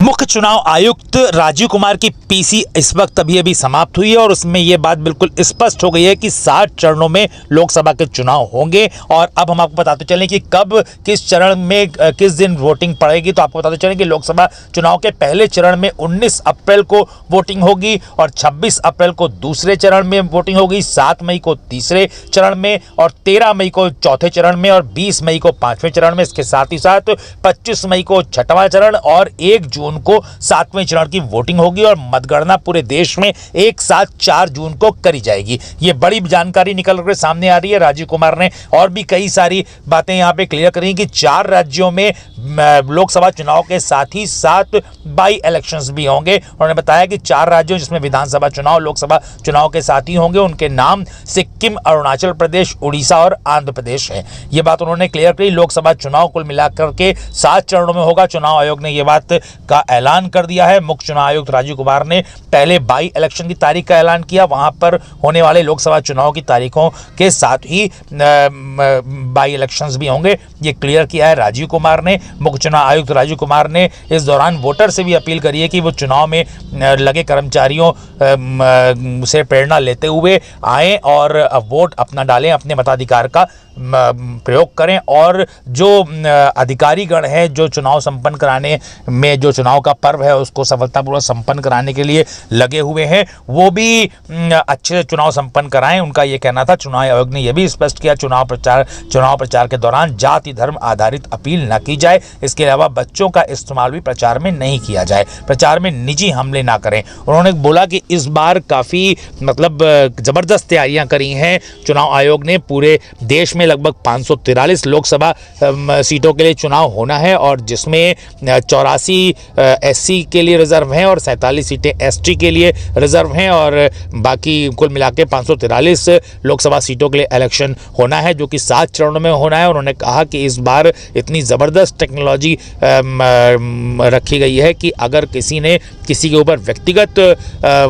मुख्य चुनाव आयुक्त राजीव कुमार की पीसी इस वक्त अभी समाप्त हुई है और उसमें यह बात बिल्कुल स्पष्ट हो गई है कि 60 चरणों में लोकसभा के चुनाव होंगे। और अब हम आपको बताते चलें कि कब किस चरण में किस दिन वोटिंग पड़ेगी। तो आपको बताते चलें कि लोकसभा चुनाव के पहले चरण में 19 अप्रैल को वोटिंग होगी और 26 अप्रैल को दूसरे चरण में वोटिंग होगी, 7 मई को तीसरे चरण में और 13 मई को चौथे चरण में और 20 मई को पांचवें चरण में। इसके साथ ही साथ 25 मई को छठवां चरण और 1 जून को 7वें चरण की वोटिंग होगी और मतगणना पूरे देश में एक साथ 4 जून को करी जाएगी। ये बड़ी जानकारी निकल कर सामने आ रही है। राजीव कुमार ने और भी कई सारी बातें यहां पे क्लियर करी कि 4 राज्यों में लोकसभा चुनाव के साथ ही साथ बाई इलेक्शंस भी होंगे। उन्होंने बताया कि 4 राज्यों जिसमें विधानसभा चुनाव लोकसभा चुनाव के साथ ही होंगे, उनके नाम सिक्किम, अरुणाचल प्रदेश, उड़ीसा और आंध्र प्रदेश है। ये बात उन्होंने क्लियर करी। लोकसभा चुनाव कुल मिलाकर के 7 चरणों में होगा। चुनाव आयोग ने यह बात का ऐलान कर दिया है। मुख्य चुनाव आयुक्त राजीव कुमार ने पहले बाई इलेक्शन की तारीख का ऐलान किया, वहां पर होने वाले लोकसभा चुनाव की तारीखों के साथ ही बाई इलेक्शंस भी होंगे, ये क्लियर किया है राजीव कुमार ने। मुख्य चुनाव आयुक्त राजीव कुमार ने इस दौरान वोटर से भी अपील करी है कि वो चुनाव में लगे कर्मचारियों से प्रेरणा लेते हुए आएं और वोट अपना डालें, अपने मताधिकार का प्रयोग करें। और जो अधिकारीगण हैं जो चुनाव संपन्न कराने में, जो चुनाव का पर्व है उसको सफलतापूर्वक संपन्न कराने के लिए लगे हुए हैं, वो भी अच्छे से चुनाव संपन्न कराएं, उनका ये कहना था। चुनाव आयोग ने यह भी स्पष्ट किया चुनाव प्रचार के दौरान जाति धर्म आधारित अपील न की जाए। इसके अलावा बच्चों का इस्तेमाल भी प्रचार में नहीं किया जाए, प्रचार में निजी हमले ना करें। उन्होंने बोला कि इस बार काफ़ी ज़बरदस्त तैयारियां करी हैं चुनाव आयोग ने। पूरे देश में लगभग 543 लोकसभा सीटों के लिए चुनाव होना है और जिसमें 84 एससी के लिए रिजर्व हैं और 47 सीटें एसटी के लिए रिजर्व हैं और बाकी कुल मिला के 543 लोकसभा सीटों के लिए इलेक्शन होना है, जो कि 7 चरणों में होना है। उन्होंने कहा कि इस बार इतनी ज़बरदस्त टेक्नोलॉजी रखी गई है कि अगर किसी ने किसी के ऊपर व्यक्तिगत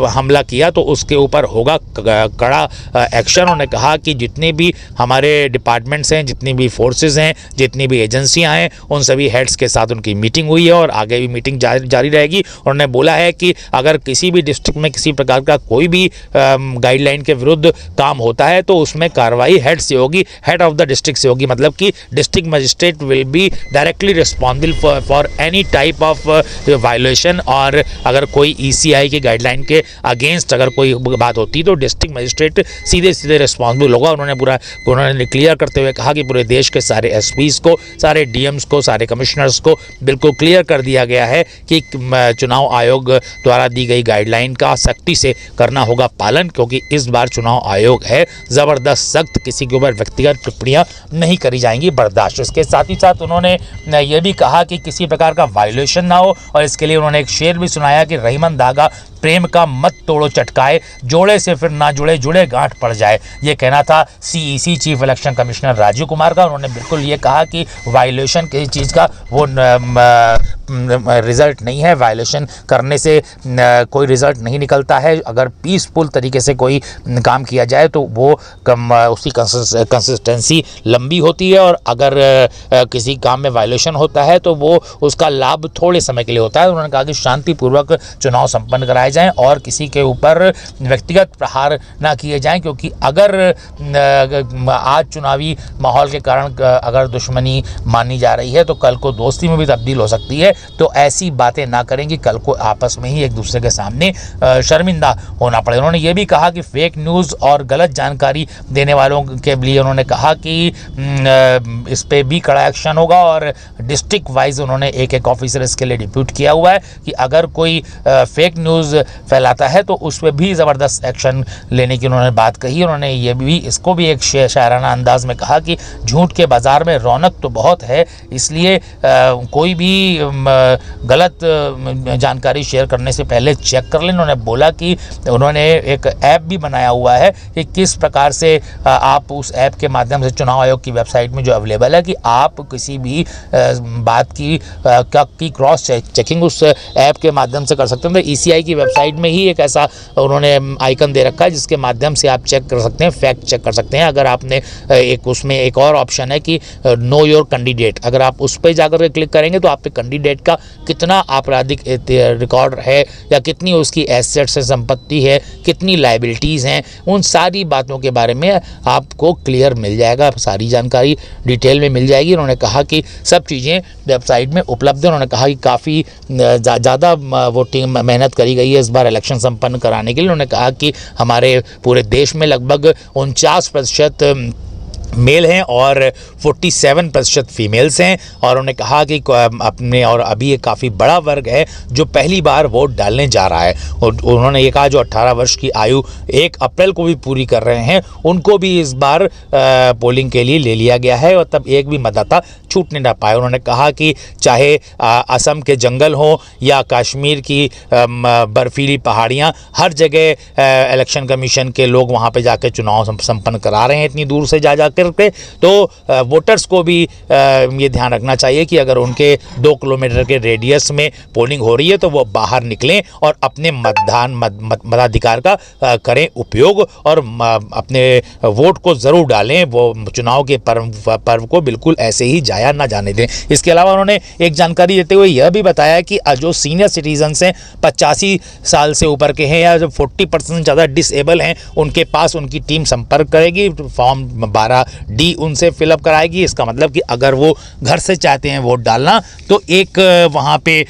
हमला किया तो उसके ऊपर होगा कड़ा एक्शन। उन्होंने कहा कि जितने भी हमारे डिपार्टमेंट्स हैं, जितनी भी फोर्सेस हैं, जितनी भी एजेंसियां हैं, उन सभी हेड्स के साथ उनकी मीटिंग हुई है और आगे भी मीटिंग जारी रहेगी। उन्होंने बोला है कि अगर किसी भी डिस्ट्रिक्ट में किसी प्रकार का कोई भी गाइडलाइन के विरुद्ध काम होता है तो उसमें कार्रवाई हेड से होगी, हेड ऑफ द डिस्ट्रिक्ट से होगी। मतलब कि district magistrate will be directly responsible for any type of violation. और अगर कोई ईसीआई के गाइडलाइन के अगेंस्ट अगर कोई बात होती है तो डिस्ट्रिक्ट मजिस्ट्रेट सीधे रिस्पॉन्सिबल होगा। उन्होंने क्लियर करते हुए कहा कि पूरे देश के सारे एसपीज को, सारे डीएम्स को, सारे कमिश्नर्स को बिल्कुल क्लियर कर दिया गया है कि चुनाव आयोग द्वारा दी गई गाइडलाइन का सख्ती से करना होगा पालन, क्योंकि इस बार चुनाव आयोग है ज़बरदस्त सख्त, किसी के ऊपर व्यक्तिगत टिप्पणियां नहीं करी जाएंगी बर्दाश्त। इसके साथ ही साथ उन्होंने यह भी कहा कि किसी प्रकार का वायलेशन ना हो और इसके लिए उन्होंने एक शेर भी सुनाया कि रहीमन धागा प्रेम का मत तोड़ो चटकाए, जोड़े से फिर ना जुड़े जुड़े गांठ पड़ जाए। ये कहना था CEC chief election commissioner Rajiv Kumar का। उन्होंने बिल्कुल ये कहा कि वायलेशन किसी चीज़ का वो रिजल्ट नहीं है, वायलेशन करने से कोई रिजल्ट नहीं निकलता है। अगर पीसफुल तरीके से कोई काम किया जाए तो वो उसकी कंसिस्टेंसी लंबी होती है और अगर किसी काम में वायलेशन होता है तो वो उसका लाभ थोड़े समय के लिए होता है। उन्होंने कहा कि शांतिपूर्वक चुनाव संपन्न कराए जाएं और किसी के ऊपर व्यक्तिगत प्रहार ना किए जाएं, क्योंकि अगर आज चुनावी माहौल के कारण अगर दुश्मनी मानी जा रही है तो कल को दोस्ती में भी तब्दील हो सकती है। तो ऐसी बातें ना करें कि कल को आपस में ही एक दूसरे के सामने शर्मिंदा होना पड़े। उन्होंने ये भी कहा कि फेक न्यूज़ और गलत जानकारी देने वालों के लिए उन्होंने कहा कि इस पे भी कड़ा एक्शन होगा और डिस्ट्रिक्ट वाइज उन्होंने एक ऑफिसर इसके लिए डिप्यूट किया हुआ है कि अगर कोई फेक न्यूज़ फैलाता है तो उस पर भी ज़बरदस्त एक्शन लेने की उन्होंने बात कही। उन्होंने ये भी इसको भी एक शायराना अंदाज में कहा कि झूठ के बाज़ार में रौनक तो बहुत है, इसलिए कोई भी गलत जानकारी शेयर करने से पहले चेक कर लें। उन्होंने बोला कि उन्होंने एक ऐप भी बनाया हुआ है कि किस प्रकार से आप उस ऐप के माध्यम से चुनाव आयोग की वेबसाइट में जो अवेलेबल है कि आप किसी भी बात की क्रॉस चेकिंग उस ऐप के माध्यम से कर सकते हैं। तो ईसीआई की वेबसाइट वेबसाइट में ही एक ऐसा उन्होंने आइकन दे रखा है जिसके माध्यम से आप चेक कर सकते हैं, फैक्ट चेक कर सकते हैं। अगर आपने एक उसमें एक और ऑप्शन है कि नो योर कैंडिडेट, अगर आप उस पर जाकर के क्लिक करेंगे तो आप पे कैंडिडेट का कितना आपराधिक रिकॉर्ड है या कितनी उसकी एसेट्स है, संपत्ति है, कितनी लायबिलिटीज़ हैं, उन सारी बातों के बारे में आपको क्लियर मिल जाएगा, सारी जानकारी डिटेल में मिल जाएगी। उन्होंने कहा कि सब चीज़ें वेबसाइट में उपलब्ध है। उन्होंने कहा कि काफ़ी ज़्यादा वोटिंग मेहनत करी गई है इस बार इलेक्शन संपन्न कराने के लिए। उन्होंने कहा कि हमारे पूरे देश में लगभग 49% मेल हैं और 47% फीमेल्स हैं। और उन्होंने कहा कि अपने और अभी ये काफ़ी बड़ा वर्ग है जो पहली बार वोट डालने जा रहा है। और उन्होंने ये कहा जो 18 वर्ष की आयु 1 अप्रैल को भी पूरी कर रहे हैं उनको भी इस बार पोलिंग के लिए ले लिया गया है और तब एक भी मतदाता छूटने ना पाए। उन्होंने कहा कि चाहे असम के जंगल हो या कश्मीर की बर्फीली पहाड़ियाँ, हर जगह इलेक्शन कमीशन के लोग वहाँ पे जाकर चुनाव संपन्न करा रहे हैं इतनी दूर से जा के। तो वोटर्स को भी ये ध्यान रखना चाहिए कि अगर उनके 2 किलोमीटर के रेडियस में पोलिंग हो रही है तो वो बाहर निकलें और अपने मताधिकार का करें उपयोग और अपने वोट को ज़रूर डालें। वो चुनाव के पर्व को बिल्कुल ऐसे ही जाया ना जाने दें। इसके अलावा उन्होंने एक जानकारी देते हुए यह भी बताया कि जो सीनियर सिटीजन्स हैं, 85 साल से ऊपर के हैं या जो 40% ज़्यादा डिसेबल हैं, उनके पास उनकी टीम संपर्क करेगी, फॉर्म 12D उनसे फिलअप कराएगी। इसका मतलब कि अगर वो घर से चाहते हैं वोट डालना तो एक वहाँ पे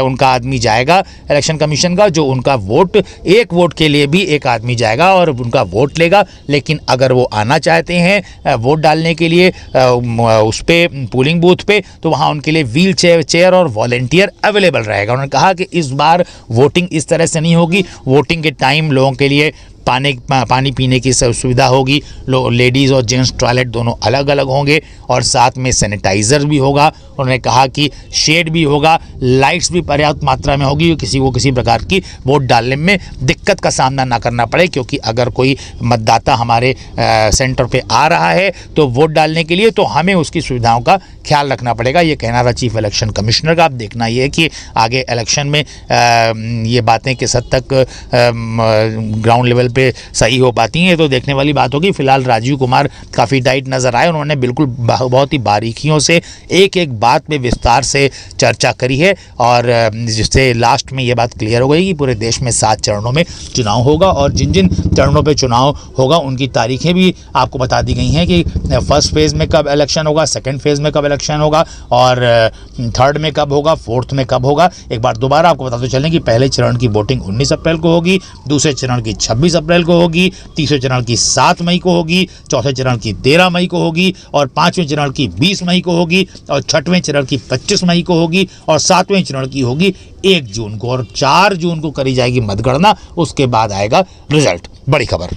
उनका आदमी जाएगा इलेक्शन कमीशन का, जो उनका वोट, एक वोट के लिए भी एक आदमी जाएगा और उनका वोट लेगा। लेकिन अगर वो आना चाहते हैं वोट डालने के लिए उस पे पोलिंग बूथ पे, तो वहाँ उनके लिए व्हील चेयर और वॉलंटियर अवेलेबल रहेगा। उन्होंने कहा कि इस बार वोटिंग इस तरह से नहीं होगी, वोटिंग के टाइम लोगों के लिए पानी पीने की सुविधा होगी, लेडीज़ और जेंट्स टॉयलेट दोनों अलग अलग होंगे और साथ में सैनिटाइज़र भी होगा। उन्होंने कहा कि शेड भी होगा, लाइट्स भी पर्याप्त मात्रा में होगी, किसी को किसी प्रकार की वोट डालने में दिक्कत का सामना ना करना पड़े, क्योंकि अगर कोई मतदाता हमारे सेंटर पे आ रहा है तो वोट डालने के लिए, तो हमें उसकी सुविधाओं का ख्याल रखना पड़ेगा। ये कहना था चीफ इलेक्शन कमिश्नर का। अब देखना ये है कि आगे इलेक्शन में ये बातें किस हद तक ग्राउंड लेवल पे सही हो पाती हैं, तो देखने वाली बात होगी। फिलहाल राजीव कुमार काफ़ी डाइट नज़र आए। उन्होंने बिल्कुल बहुत ही बारीकियों से एक एक बात पे विस्तार से चर्चा करी है और जिससे लास्ट में ये बात क्लियर हो गई कि पूरे देश में 7 चरणों में चुनाव होगा और जिन जिन चरणों पे चुनाव होगा उनकी तारीखें भी आपको बता दी गई हैं कि फर्स्ट फेज़ में कब इलेक्शन होगा, सेकेंड फेज़ में कब इलेक्शन होगा और थर्ड में कब होगा, फोर्थ में कब होगा। एक बार दोबारा आपको बताते चलें कि पहले चरण की वोटिंग 19 अप्रैल को होगी, दूसरे चरण की 26 अप्रैल को होगी, तीसरे चरण की 7 मई को होगी, चौथे चरण की 13 मई को होगी और 5वें चरण की 20 मई को होगी और 6वें चरण की 25 मई को होगी और 7वें चरण की होगी 1 जून को और 4 जून को करी जाएगी मतगणना। उसके बाद आएगा रिजल्ट। बड़ी खबर।